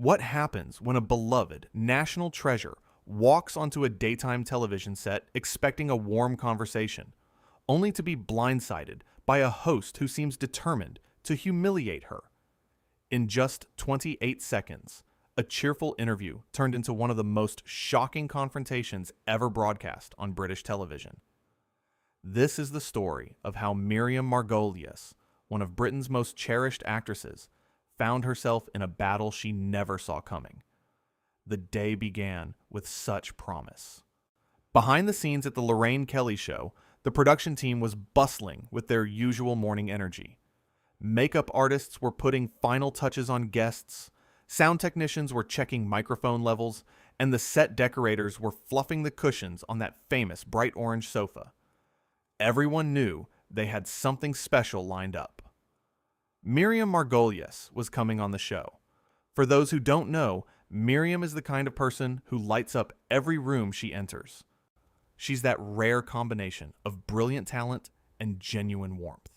What happens when a beloved national treasure walks onto a daytime television set expecting a warm conversation, only to be blindsided by a host who seems determined to humiliate her? In just 28 seconds, a cheerful interview turned into one of the most shocking confrontations ever broadcast on British television. This is the story of how Miriam Margolyes, one of Britain's most cherished actresses, found herself in a battle she never saw coming. The day began with such promise. Behind the scenes at the Lorraine Kelly show, the production team was bustling with their usual morning energy. Makeup artists were putting final touches on guests, sound technicians were checking microphone levels, and the set decorators were fluffing the cushions on that famous bright orange sofa. Everyone knew they had something special lined up. Miriam Margolyes was coming on the show. For those who don't know, Miriam is the kind of person who lights up every room she enters. She's that rare combination of brilliant talent and genuine warmth.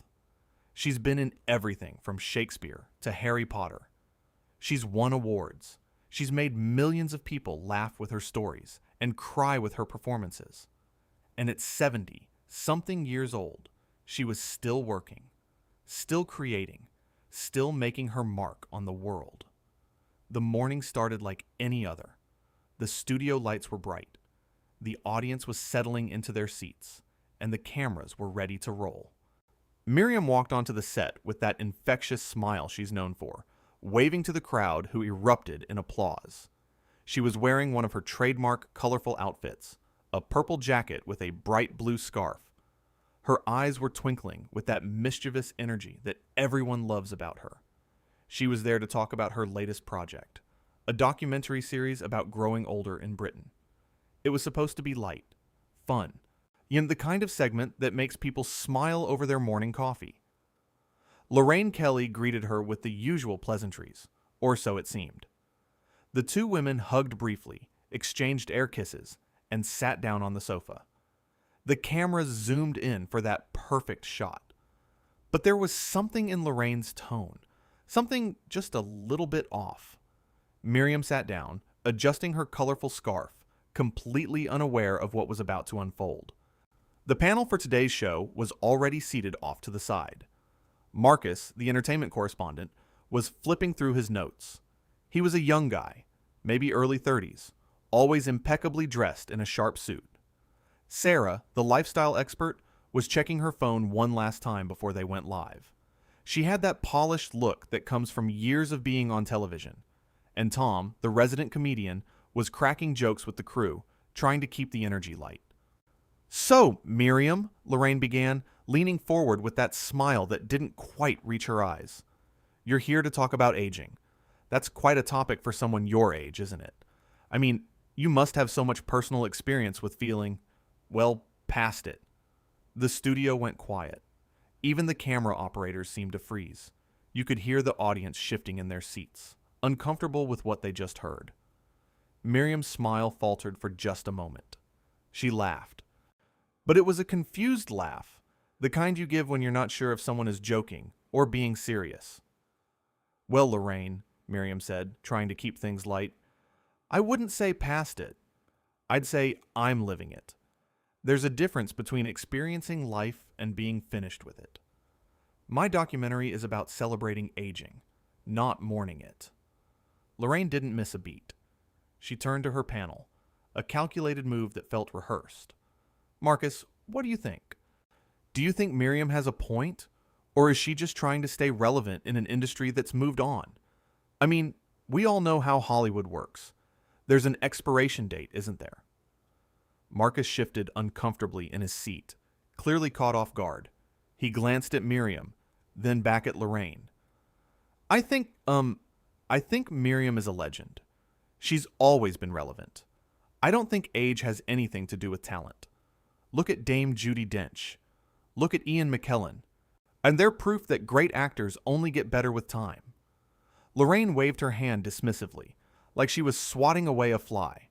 She's been in everything from Shakespeare to Harry Potter. She's won awards. She's made millions of people laugh with her stories and cry with her performances. And at 70-something years old, she was still working, still creating, still making her mark on the world. The morning started like any other. The studio lights were bright. The audience was settling into their seats, and the cameras were ready to roll. Miriam walked onto the set with that infectious smile she's known for, waving to the crowd who erupted in applause. She was wearing one of her trademark colorful outfits, a purple jacket with a bright blue scarf. Her eyes were twinkling with that mischievous energy that everyone loves about her. She was there to talk about her latest project, a documentary series about growing older in Britain. It was supposed to be light, fun, the kind of segment that makes people smile over their morning coffee. Lorraine Kelly greeted her with the usual pleasantries, or so it seemed. The two women hugged briefly, exchanged air kisses, and sat down on the sofa. The camera zoomed in for that perfect shot. But there was something in Lorraine's tone, something just a little bit off. Miriam sat down, adjusting her colorful scarf, completely unaware of what was about to unfold. The panel for today's show was already seated off to the side. Marcus, the entertainment correspondent, was flipping through his notes. He was a young guy, maybe early 30s, always impeccably dressed in a sharp suit. Sarah, the lifestyle expert, was checking her phone one last time before they went live. She had that polished look that comes from years of being on television. And Tom, the resident comedian, was cracking jokes with the crew, trying to keep the energy light. "So, Miriam," Lorraine began, leaning forward with that smile that didn't quite reach her eyes. "You're here to talk about aging. That's quite a topic for someone your age, isn't it? I mean, you must have so much personal experience with feeling, well, past it." The studio went quiet. Even the camera operators seemed to freeze. You could hear the audience shifting in their seats, uncomfortable with what they just heard. Miriam's smile faltered for just a moment. She laughed. But it was a confused laugh, the kind you give when you're not sure if someone is joking or being serious. "Well, Lorraine," Miriam said, trying to keep things light, "I wouldn't say past it. I'd say I'm living it. There's a difference between experiencing life and being finished with it. My documentary is about celebrating aging, not mourning it." Lorraine didn't miss a beat. She turned to her panel, a calculated move that felt rehearsed. "Marcus, what do you think? Do you think Miriam has a point? Or is she just trying to stay relevant in an industry that's moved on? I mean, we all know how Hollywood works. There's an expiration date, isn't there?" Marcus shifted uncomfortably in his seat, clearly caught off guard. He glanced at Miriam, then back at Lorraine. I think Miriam is a legend. She's always been relevant. I don't think age has anything to do with talent. Look at Dame Judi Dench. Look at Ian McKellen. And they're proof that great actors only get better with time." Lorraine waved her hand dismissively, like she was swatting away a fly.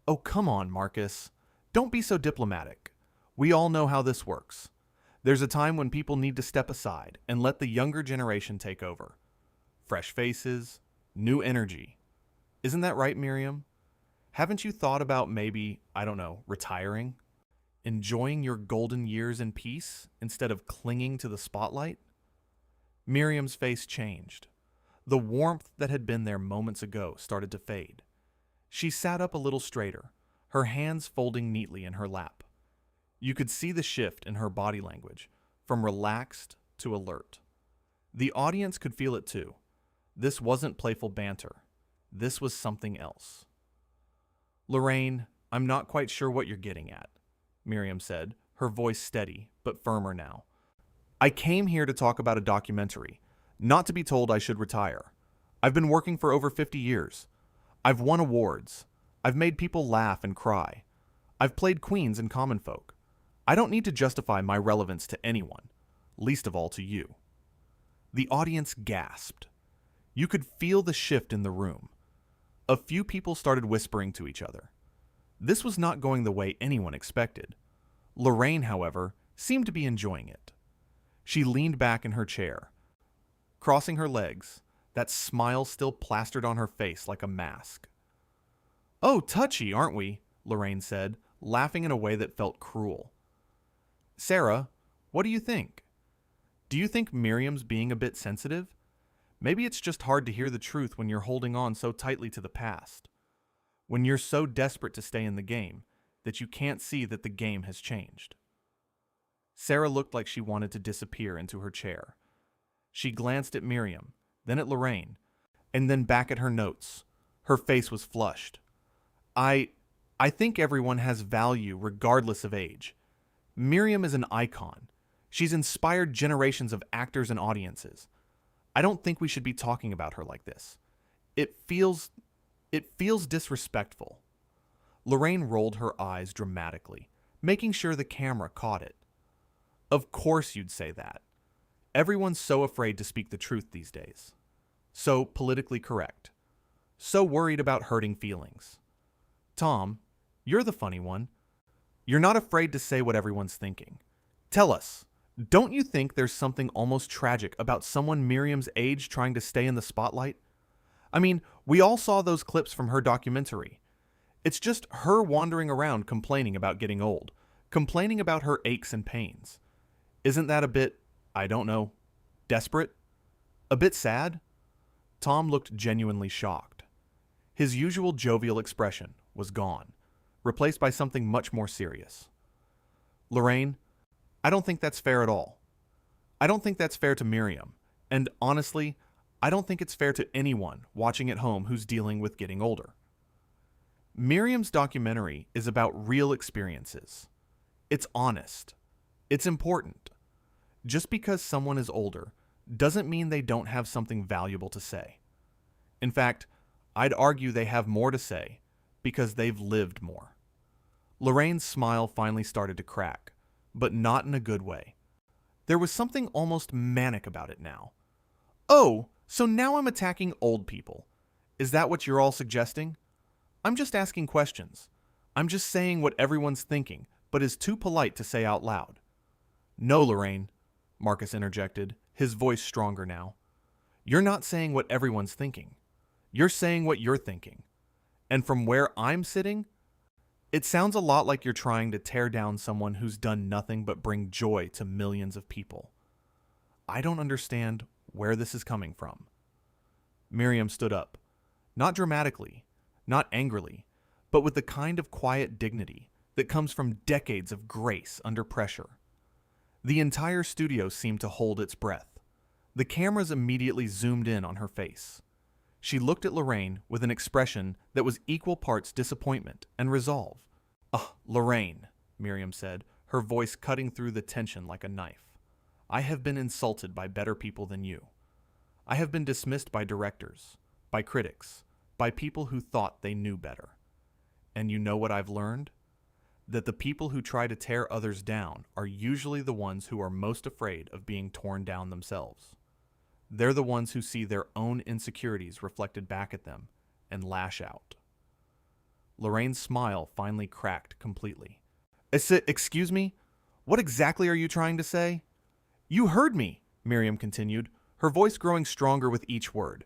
"Oh, come on, Marcus. Don't be so diplomatic. We all know how this works. There's a time when people need to step aside and let the younger generation take over. Fresh faces, new energy. Isn't that right, Miriam? Haven't you thought about maybe, I don't know, retiring? Enjoying your golden years in peace instead of clinging to the spotlight? Miriam's face changed. The warmth that had been there moments ago started to fade. She sat up a little straighter, her hands folding neatly in her lap. You could see the shift in her body language, from relaxed to alert. The audience could feel it too. This wasn't playful banter. This was something else. Lorraine, I'm not quite sure what you're getting at, Miriam said, her voice steady but firmer now. I came here to talk about a documentary, not to be told I should retire. I've been working for over 50 years. I've won awards. I've made people laugh and cry. I've played queens and common folk. I don't need to justify my relevance to anyone, least of all to you. The audience gasped. You could feel the shift in the room. A few people started whispering to each other. This was not going the way anyone expected. Lorraine, however, seemed to be enjoying it. She leaned back in her chair, crossing her legs, that smile still plastered on her face like a mask. "Oh, touchy, aren't we?" Lorraine said, laughing in a way that felt cruel. "Sarah, what do you think? Do you think Miriam's being a bit sensitive? Maybe it's just hard to hear the truth when you're holding on so tightly to the past. When you're so desperate to stay in the game that you can't see that the game has changed." Sarah looked like she wanted to disappear into her chair. She glanced at Miriam, then at Lorraine, and then back at her notes. Her face was flushed. I think everyone has value regardless of age. Miriam is an icon. She's inspired generations of actors and audiences. I don't think we should be talking about her like this. It feels disrespectful." Lorraine rolled her eyes dramatically, making sure the camera caught it. "Of course you'd say that. Everyone's so afraid to speak the truth these days. So politically correct. So worried about hurting feelings. Tom, you're the funny one. You're not afraid to say what everyone's thinking. Tell us, don't you think there's something almost tragic about someone Miriam's age trying to stay in the spotlight? I mean, we all saw those clips from her documentary. It's just her wandering around complaining about getting old, complaining about her aches and pains. Isn't that a bit, I don't know, desperate? A bit sad?" Tom looked genuinely shocked. His usual jovial expression was gone, replaced by something much more serious. "Lorraine, I don't think that's fair at all. I don't think that's fair to Miriam, and honestly, I don't think it's fair to anyone watching at home who's dealing with getting older. Miriam's documentary is about real experiences. It's honest. It's important. Just because someone is older doesn't mean they don't have something valuable to say. In fact, I'd argue they have more to say because they've lived more." Lorraine's smile finally started to crack, but not in a good way. There was something almost manic about it now. "Oh, so now I'm attacking old people. Is that what you're all suggesting? I'm just asking questions. I'm just saying what everyone's thinking, but is too polite to say out loud." "No, Lorraine," Marcus interjected, his voice stronger now. "You're not saying what everyone's thinking. You're saying what you're thinking. And from where I'm sitting, it sounds a lot like you're trying to tear down someone who's done nothing but bring joy to millions of people. I don't understand where this is coming from." Miriam stood up, not dramatically, not angrily, but with the kind of quiet dignity that comes from decades of grace under pressure. The entire studio seemed to hold its breath. The cameras immediately zoomed in on her face. She looked at Lorraine with an expression that was equal parts disappointment and resolve. Lorraine," Miriam said, her voice cutting through the tension like a knife. "I have been insulted by better people than you. I have been dismissed by directors, by critics, by people who thought they knew better. And you know what I've learned? That the people who try to tear others down are usually the ones who are most afraid of being torn down themselves. They're the ones who see their own insecurities reflected back at them and lash out." Lorraine's smile finally cracked completely. Excuse me? What exactly are you trying to say?" "You heard me," Miriam continued, her voice growing stronger with each word.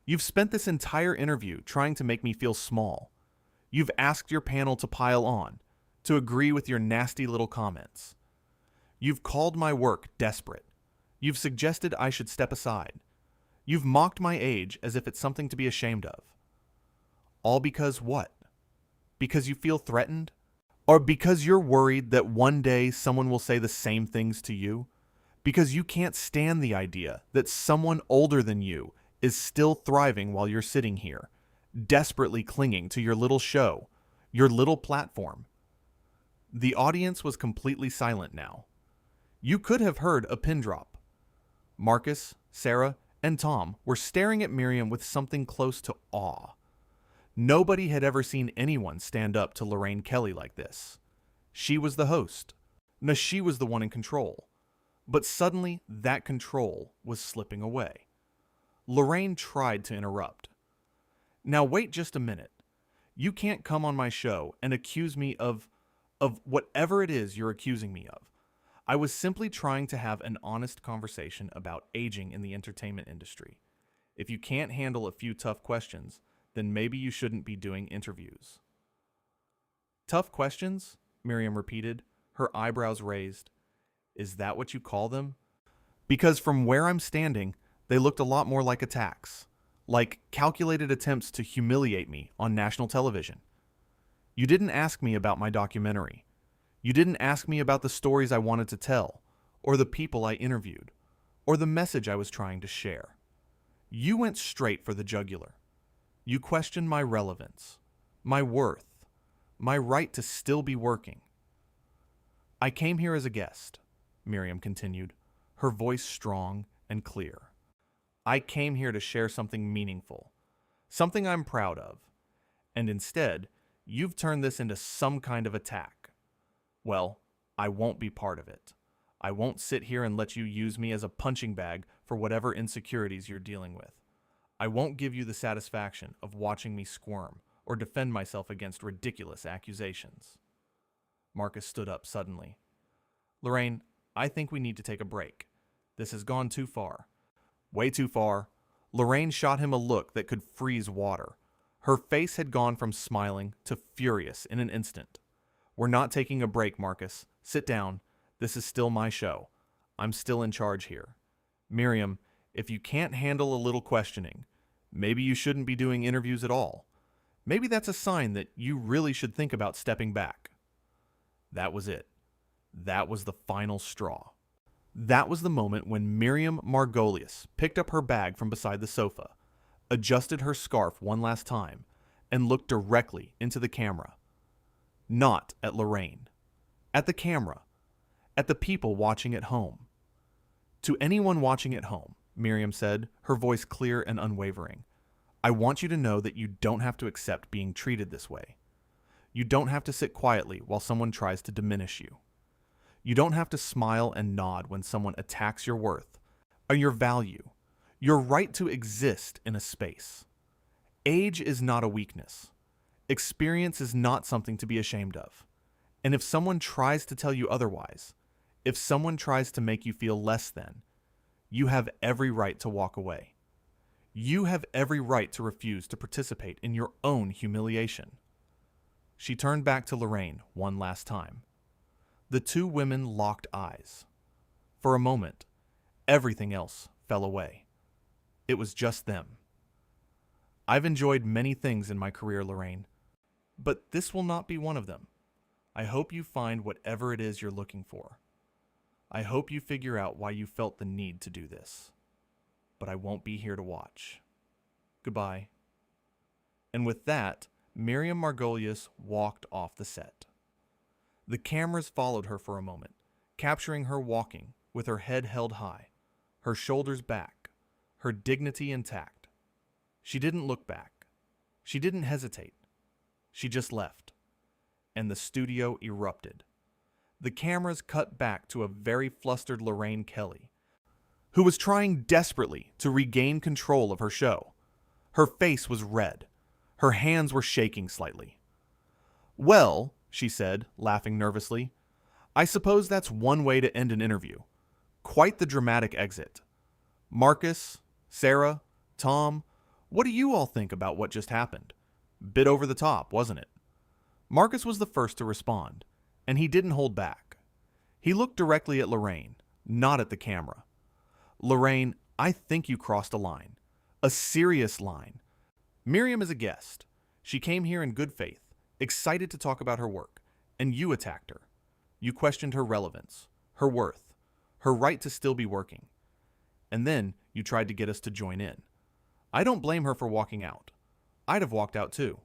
You've spent this entire interview trying to make me feel small. You've asked your panel to pile on, to agree with your nasty little comments. You've called my work desperate. You've suggested I should step aside. You've mocked my age as if it's something to be ashamed of. All because what? Because you feel threatened? Or because you're worried that one day someone will say the same things to you? Because you can't stand the idea that someone older than you is still thriving while you're sitting here, desperately clinging to your little show, your little platform. The audience was completely silent now. You could have heard a pin drop. Marcus, Sarah, and Tom were staring at Miriam with something close to awe. Nobody had ever seen anyone stand up to Lorraine Kelly like this. She was the host. No, she was the one in control. But suddenly, that control was slipping away. Lorraine tried to interrupt. Now wait just a minute. You can't come on my show and accuse me of whatever it is you're accusing me of. I was simply trying to have an honest conversation about aging in the entertainment industry. If you can't handle a few tough questions, then maybe you shouldn't be doing interviews. Tough questions? Miriam repeated, her eyebrows raised. Is that what you call them? Because from where I'm standing, they looked a lot more like attacks, like calculated attempts to humiliate me on national television. You didn't ask me about my documentary. You didn't ask me about the stories I wanted to tell, or the people I interviewed, or the message I was trying to share. You went straight for the jugular. You questioned my relevance, my worth, my right to still be working. I came here as a guest, Miriam continued, her voice strong and clear. I came here to share something meaningful, something I'm proud of, and instead, you've turned this into some kind of attack. Well, I won't be part of it. I won't sit here and let you use me as a punching bag for whatever insecurities you're dealing with. I won't give you the satisfaction of watching me squirm or defend myself against ridiculous accusations. Marcus stood up suddenly. Lorraine, I think we need to take a break. This has gone too far. Way too far. Lorraine shot him a look that could freeze water. Her face had gone from smiling to furious in an instant. We're not taking a break, Marcus. Sit down. This is still my show. I'm still in charge here. Miriam, if you can't handle a little questioning, maybe you shouldn't be doing interviews at all. Maybe that's a sign that you really should think about stepping back. That was it. That was the final straw. That was the moment when Miriam Margolyes picked up her bag from beside the sofa, adjusted her scarf one last time, and looked directly into the camera. Not at Lorraine. At the camera. At the people watching at home. To anyone watching at home, Miriam said, her voice clear and unwavering, I want you to know that you don't have to accept being treated this way. You don't have to sit quietly while someone tries to diminish you. You don't have to smile and nod when someone attacks your worth, or your value, your right to exist in a space. Age is not a weakness. Experience is not something to be ashamed of. And if someone tries to tell you otherwise, if someone tries to make you feel less than, you have every right to walk away. You have every right to refuse to participate in your own humiliation. She turned back to Lorraine one last time. The two women locked eyes. For a moment, everything else fell away. It was just them. I've enjoyed many things in my career, Lorraine, but this will not be one of them. I hope you find whatever it is you're looking for. I hope you figure out why you felt the need to do this. But I won't be here to watch. Goodbye. And with that, Miriam Margolyes walked off the set. The cameras followed her for a moment, capturing her walking with her head held high, her shoulders back, her dignity intact. She didn't look back. She didn't hesitate. She just left. And the studio erupted. The cameras cut back to a very flustered Lorraine Kelly, who was trying desperately to regain control of her show. Her face was red. Her hands were shaking slightly. Well, she said, laughing nervously, I suppose that's one way to end an interview. Quite the dramatic exit. Marcus, Sarah, Tom, What do you all think about what just happened? Bit over the top, wasn't it? Marcus was the first to respond, and he didn't hold back. He looked directly at Lorraine, not at the camera. Lorraine, I think you crossed a line. A serious line. Miriam is a guest. She came here in good faith, excited to talk about her work, and you attacked her. You questioned her relevance, her worth, her right to still be working. And then you tried to get us to join in. I don't blame her for walking out. I'd have walked out too.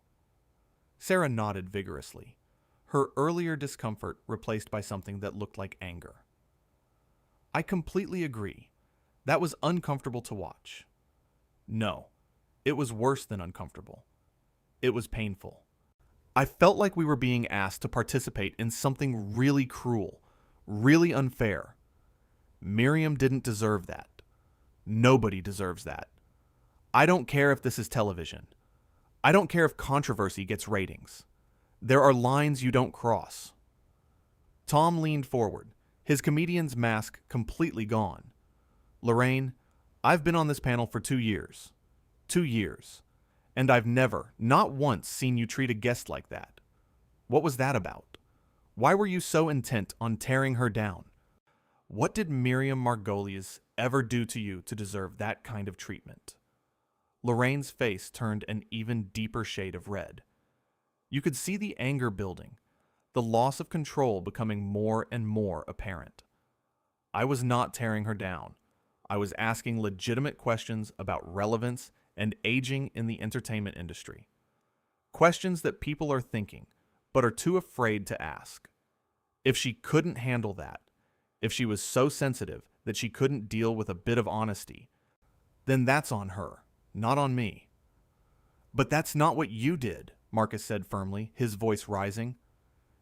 Sarah nodded vigorously, her earlier discomfort replaced by something that looked like anger. I completely agree. That was uncomfortable to watch. No, it was worse than uncomfortable. It was painful. I felt like we were being asked to participate in something really cruel, really unfair. Miriam didn't deserve that. Nobody deserves that. I don't care if this is television. I don't care if controversy gets ratings. There are lines you don't cross. Tom leaned forward, his comedian's mask completely gone. Lorraine, I've been on this panel for 2 years. 2 years. And I've never, not once, seen you treat a guest like that. What was that about? Why were you so intent on tearing her down? What did Miriam Margolyes ever do to you to deserve that kind of treatment? Lorraine's face turned an even deeper shade of red. You could see the anger building, the loss of control becoming more and more apparent. I was not tearing her down. I was asking legitimate questions about relevance and aging in the entertainment industry. Questions that people are thinking, but are too afraid to ask. If she couldn't handle that, if she was so sensitive that she couldn't deal with a bit of honesty, then that's on her, not on me. But that's not what you did, Marcus said firmly, his voice rising.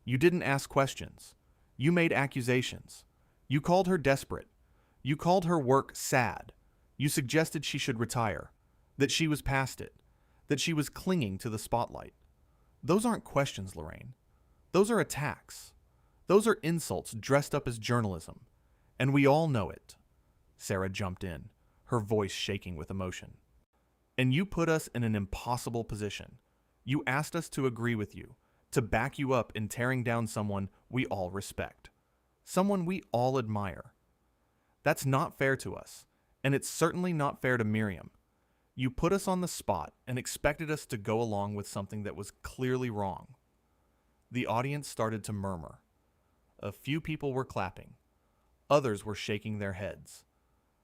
You didn't ask questions. You made accusations. You called her desperate. You called her work sad. You suggested she should retire, that she was past it, that she was clinging to the spotlight. Those aren't questions, Lorraine. Those are attacks. Those are insults dressed up as journalism. And we all know it. Sarah jumped in, her voice shaking with emotion. And you put us in an impossible position. You asked us to agree with you, to back you up in tearing down someone we all respect, someone we all admire. That's not fair to us, and it's certainly not fair to Miriam. You put us on the spot and expected us to go along with something that was clearly wrong. The audience started to murmur. A few people were clapping. Others were shaking their heads.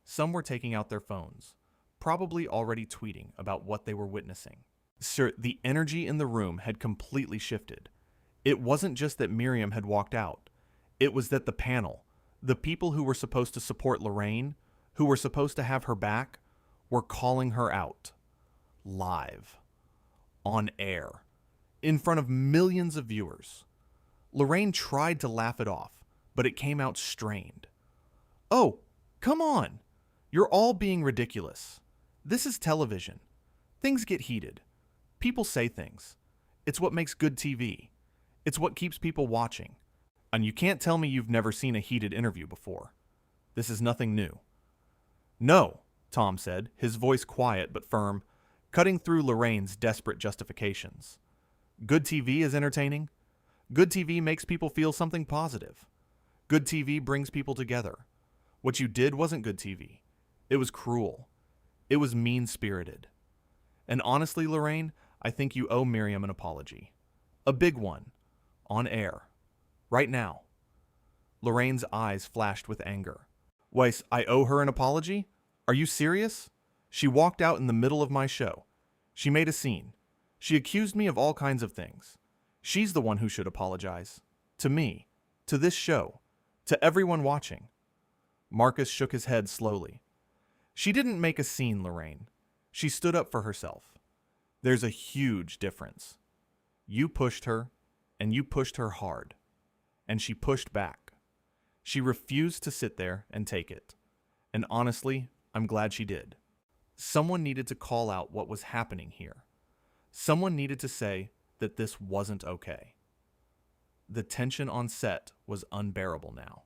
Some were taking out their phones, probably already tweeting about what they were witnessing. Sir, the energy in the room had completely shifted. It wasn't just that Miriam had walked out. It was that the panel, the people who were supposed to support Lorraine, who were supposed to have her back, were calling her out. Live. On air. In front of millions of viewers. Lorraine tried to laugh it off, but it came out strained. Oh, come on. You're all being ridiculous. This is television. Things get heated. People say things. It's what makes good TV. It's what keeps people watching. And you can't tell me you've never seen a heated interview before. This is nothing new. No, Tom said, his voice quiet but firm, cutting through Lorraine's desperate justifications. Good TV is entertaining. Good TV makes people feel something positive. Good TV brings people together. What you did wasn't good TV. It was cruel. It was mean-spirited. And honestly, Lorraine, I think you owe Miriam an apology. A big one. On air. Right now. Lorraine's eyes flashed with anger. Weiss, I owe her an apology? Are you serious? She walked out in the middle of my show. She made a scene. She accused me of all kinds of things. She's the one who should apologize. To me. To this show. To everyone watching. Marcus shook his head slowly. She didn't make a scene, Lorraine. She stood up for herself. There's a huge difference. You pushed her, and you pushed her hard. And she pushed back. She refused to sit there and take it. And honestly, I'm glad she did. Someone needed to call out what was happening here. Someone needed to say that this wasn't okay. The tension on set was unbearable now.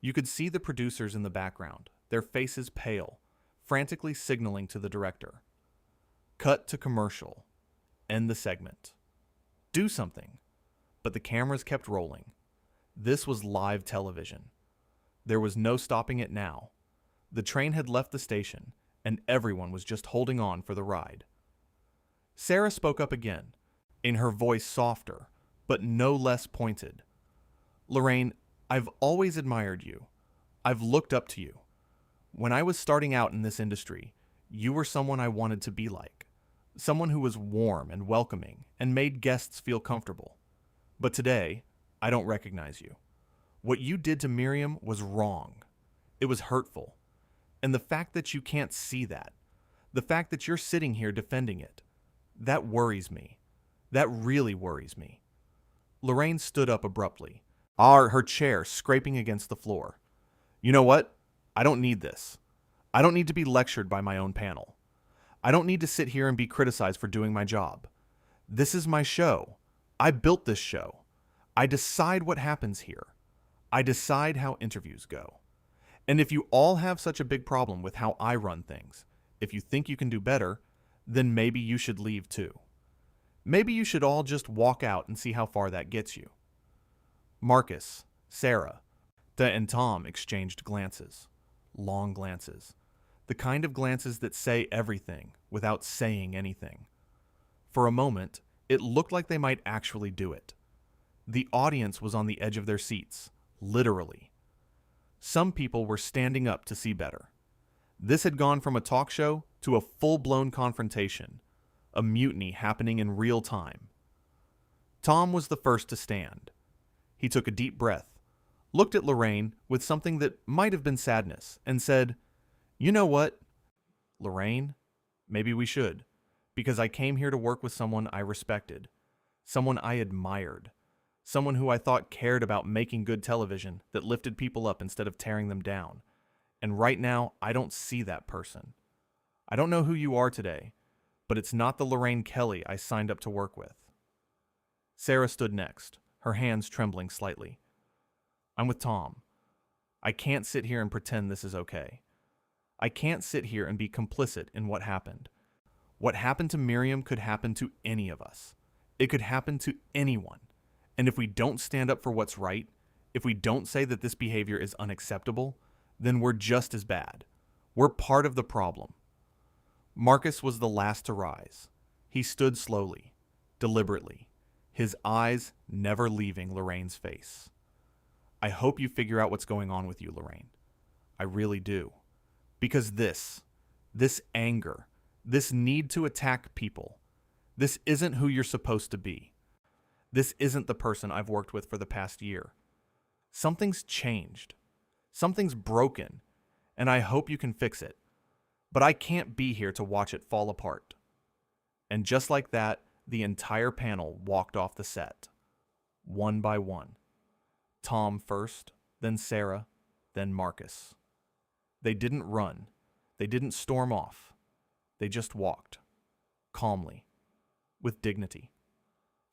You could see the producers in the background, their faces pale, frantically signaling to the director. Cut to commercial. End the segment. Do something. But the cameras kept rolling. This was live television. There was no stopping it now. The train had left the station, and everyone was just holding on for the ride. Sarah spoke up again, in her voice softer, but no less pointed. Lorraine, I've always admired you. I've looked up to you. When I was starting out in this industry, you were someone I wanted to be like. Someone who was warm and welcoming and made guests feel comfortable. But today, I don't recognize you. What you did to Miriam was wrong. It was hurtful. And the fact that you can't see that, the fact that you're sitting here defending it, that worries me. That really worries me. Lorraine stood up abruptly, her chair scraping against the floor. You know what? I don't need this. I don't need to be lectured by my own panel. I don't need to sit here and be criticized for doing my job. This is my show. I built this show. I decide what happens here. I decide how interviews go. And if you all have such a big problem with how I run things, if you think you can do better, then maybe you should leave too. Maybe you should all just walk out and see how far that gets you. Marcus, Sarah, and Tom exchanged glances. Long glances. The kind of glances that say everything without saying anything. For a moment, it looked like they might actually do it. The audience was on the edge of their seats, literally. Some people were standing up to see better. This had gone from a talk show to a full-blown confrontation, a mutiny happening in real time. Tom was the first to stand. He took a deep breath, looked at Lorraine with something that might have been sadness, and said, "You know what, Lorraine, maybe we should, because I came here to work with someone I respected, someone I admired, someone who I thought cared about making good television that lifted people up instead of tearing them down. And right now, I don't see that person. I don't know who you are today, but it's not the Lorraine Kelly I signed up to work with." Sarah stood next, her hands trembling slightly. "I'm with Tom. I can't sit here and pretend this is okay. I can't sit here and be complicit in what happened. What happened to Miriam could happen to any of us. It could happen to anyone. And if we don't stand up for what's right, if we don't say that this behavior is unacceptable, then we're just as bad. We're part of the problem." Marcus was the last to rise. He stood slowly, deliberately, his eyes never leaving Lorraine's face. "I hope you figure out what's going on with you, Lorraine. I really do. Because this anger, this need to attack people, this isn't who you're supposed to be. This isn't the person I've worked with for the past year. Something's changed. Something's broken, and I hope you can fix it. But I can't be here to watch it fall apart." And just like that, the entire panel walked off the set, one by one. Tom first, then Sarah, then Marcus. They didn't run. They didn't storm off. They just walked, calmly, with dignity,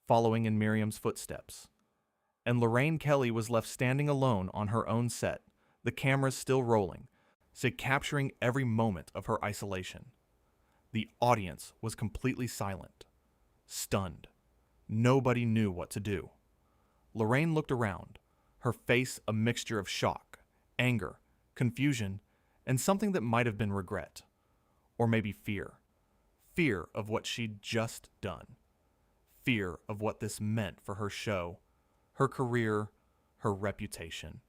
following in Miriam's footsteps. And Lorraine Kelly was left standing alone on her own set, the cameras still rolling, capturing every moment of her isolation. The audience was completely silent, stunned. Nobody knew what to do. Lorraine looked around, her face a mixture of shock, anger, confusion, and something that might have been regret, or maybe fear. Fear of what she'd just done. Fear of what this meant for her show, her career, her reputation.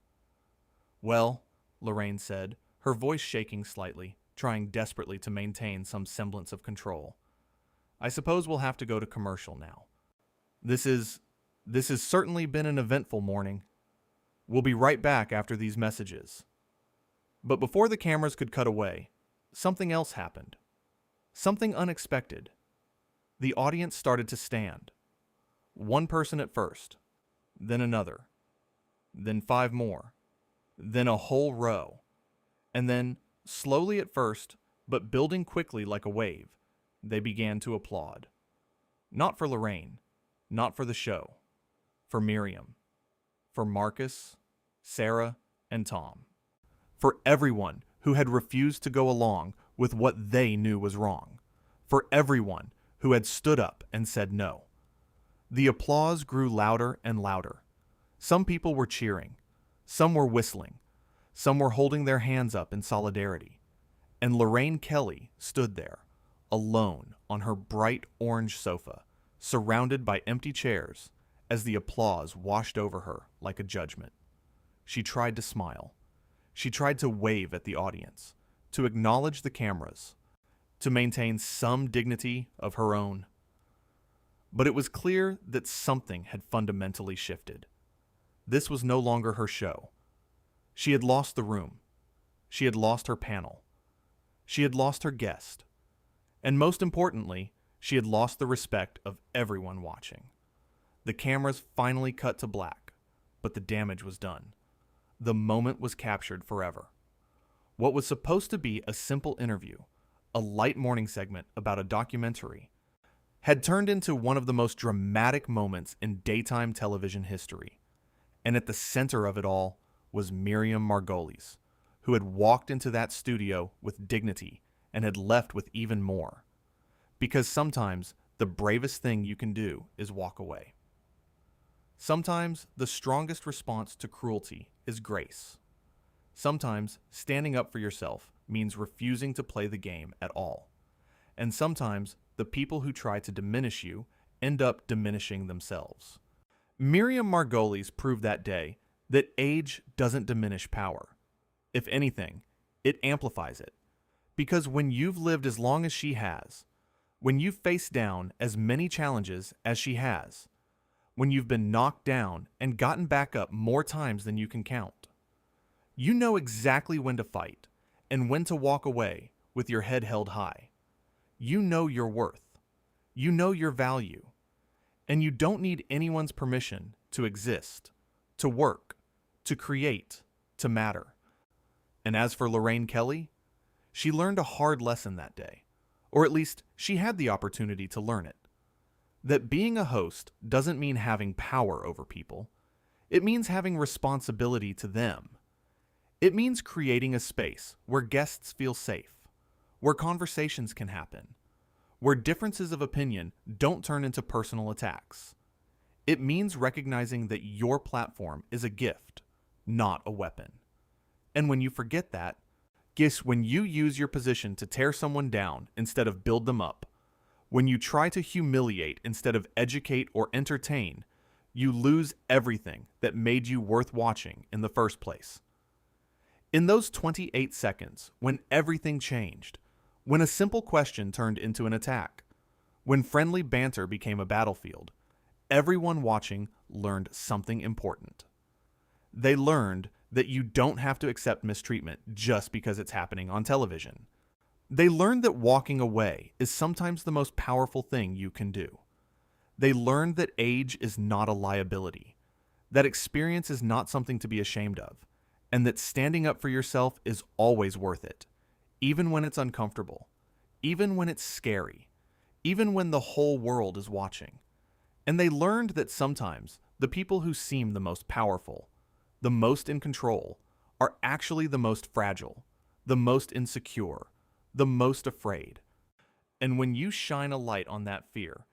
"Well," Lorraine said, her voice shaking slightly, trying desperately to maintain some semblance of control. "I suppose we'll have to go to commercial now. This has certainly been an eventful morning. We'll be right back after these messages." But before the cameras could cut away, something else happened. Something unexpected. The audience started to stand. One person at first, then another, then 5 more, then a whole row. And then, slowly at first, but building quickly like a wave, they began to applaud. Not for Lorraine, not for the show, for Miriam, for Marcus, Sarah, and Tom. For everyone who had refused to go along with what they knew was wrong. for everyone who had stood up and said no. The applause grew louder and louder. Some people were cheering, some were whistling, some were holding their hands up in solidarity. And Lorraine Kelly stood there, alone on her bright orange sofa, surrounded by empty chairs, as the applause washed over her like a judgment. She tried to smile. She tried to wave at the audience, to acknowledge the cameras, to maintain some dignity of her own. But it was clear that something had fundamentally shifted. This was no longer her show. She had lost the room. She had lost her panel. She had lost her guest. And most importantly, she had lost the respect of everyone watching. The cameras finally cut to black, but the damage was done. The moment was captured forever. What was supposed to be a simple interview, a light morning segment about a documentary, had turned into one of the most dramatic moments in daytime television history. And at the center of it all was Miriam Margolyes, who had walked into that studio with dignity and had left with even more. Because sometimes the bravest thing you can do is walk away. Sometimes the strongest response to cruelty is grace. Sometimes standing up for yourself means refusing to play the game at all. And sometimes the people who try to diminish you end up diminishing themselves. Miriam Margolyes proved that day that age doesn't diminish power. If anything, it amplifies it. Because when you've lived as long as she has, when you've faced down as many challenges as she has, when you've been knocked down and gotten back up more times than you can count, you know exactly when to fight and when to walk away with your head held high. You know your worth. You know your value. And you don't need anyone's permission to exist, to work, to create, to matter. And as for Lorraine Kelly, she learned a hard lesson that day, or at least she had the opportunity to learn it. That being a host doesn't mean having power over people. It means having responsibility to them. It means creating a space where guests feel safe, where conversations can happen, where differences of opinion don't turn into personal attacks. It means recognizing that your platform is a gift, not a weapon. And when you forget that, guess when you use your position to tear someone down instead of build them up, when you try to humiliate instead of educate or entertain, you lose everything that made you worth watching in the first place. In those 28 seconds, when everything changed, when a simple question turned into an attack, when friendly banter became a battlefield, everyone watching learned something important. They learned that you don't have to accept mistreatment just because it's happening on television. They learned that walking away is sometimes the most powerful thing you can do. They learned that age is not a liability, that experience is not something to be ashamed of, and that standing up for yourself is always worth it, even when it's uncomfortable, even when it's scary, even when the whole world is watching. And they learned that sometimes the people who seem the most powerful, the most in control, are actually the most fragile, the most insecure, the most afraid. And when you shine a light on that fear,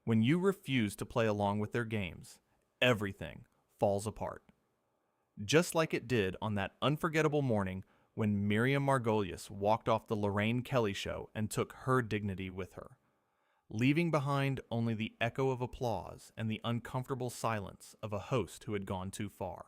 when you refuse to play along with their games, everything falls apart. Just like it did on that unforgettable morning when Miriam Margolyes walked off the Lorraine Kelly show and took her dignity with her, leaving behind only the echo of applause and the uncomfortable silence of a host who had gone too far.